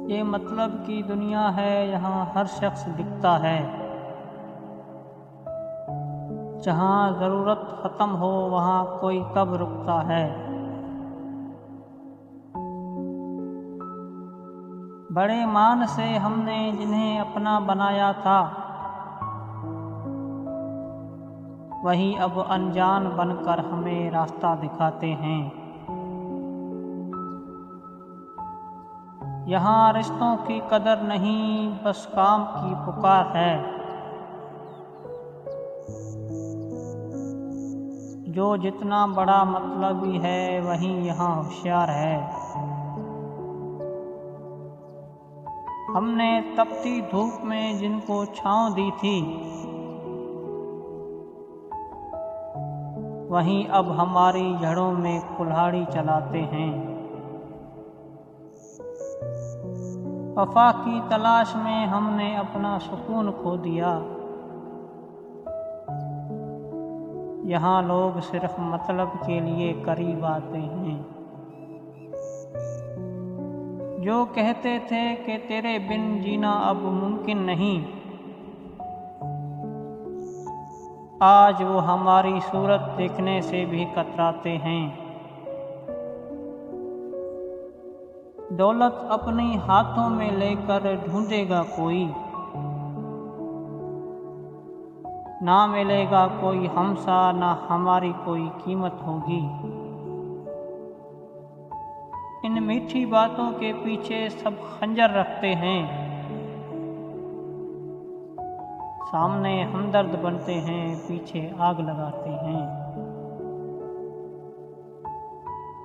ये मतलब की दुनिया है, यहाँ हर शख्स दिखता है। जहाँ ज़रूरत ख़त्म हो वहाँ कोई कब रुकता है। बड़े मान से हमने जिन्हें अपना बनाया था, वही अब अनजान बनकर हमें रास्ता दिखाते हैं। यहाँ रिश्तों की कदर नहीं, बस काम की पुकार है। जो जितना बड़ा मतलबी है वही यहाँ होशियार है। हमने तपती धूप में जिनको छाँव दी थी, वहीं अब हमारी जड़ों में कुल्हाड़ी चलाते हैं। वफा की तलाश में हमने अपना सुकून खो दिया। यहाँ लोग सिर्फ मतलब के लिए करीब आते हैं। जो कहते थे कि तेरे बिन जीना अब मुमकिन नहीं, आज वो हमारी सूरत देखने से भी कतराते हैं। दौलत अपने हाथों में लेकर ढूंढेगा कोई, ना मिलेगा कोई हमसा, ना हमारी कोई कीमत होगी। इन मीठी बातों के पीछे सब खंजर रखते हैं। सामने हमदर्द बनते हैं, पीछे आग लगाते हैं।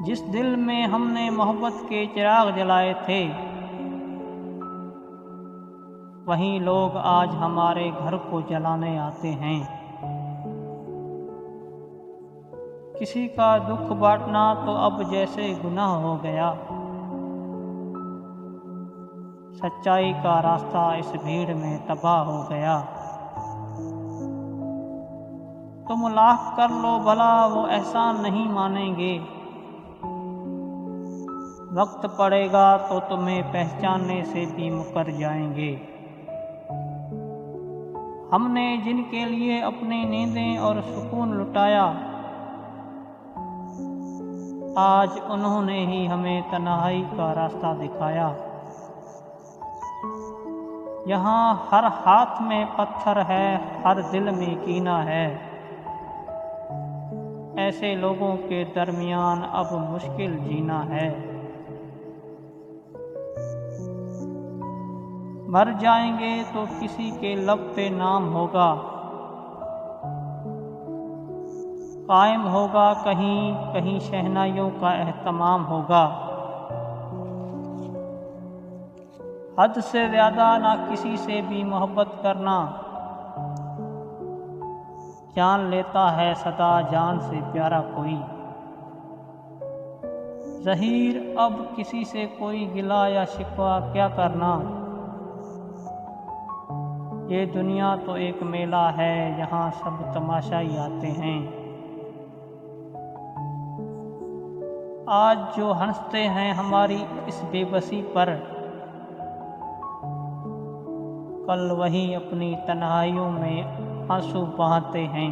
जिस दिल में हमने मोहब्बत के चिराग जलाए थे, वहीं लोग आज हमारे घर को जलाने आते हैं। किसी का दुख बांटना तो अब जैसे गुनाह हो गया। सच्चाई का रास्ता इस भीड़ में तबाह हो गया। तुम लाख कर लो भला, वो एहसान नहीं मानेंगे। वक्त पड़ेगा तो तुम्हें पहचानने से भी मुकर जाएंगे। हमने जिनके लिए अपनी नींदें और सुकून लुटाया, आज उन्होंने ही हमें तन्हाई का रास्ता दिखाया। यहाँ हर हाथ में पत्थर है, हर दिल में कीना है। ऐसे लोगों के दरमियान अब मुश्किल जीना है। मर जाएंगे तो किसी के लब पे नाम होगा, कायम होगा कहीं कहीं शहनाइयों का एहतमाम होगा। हद से ज़्यादा ना किसी से भी मोहब्बत करना, जान लेता है सदा जान से प्यारा कोई। ज़हीर अब किसी से कोई गिला या शिकवा क्या करना। ये दुनिया तो एक मेला है, यहाँ सब तमाशाई आते हैं। आज जो हंसते हैं हमारी इस बेबसी पर, कल वही अपनी तन्हाइयों में आंसू बहाते हैं।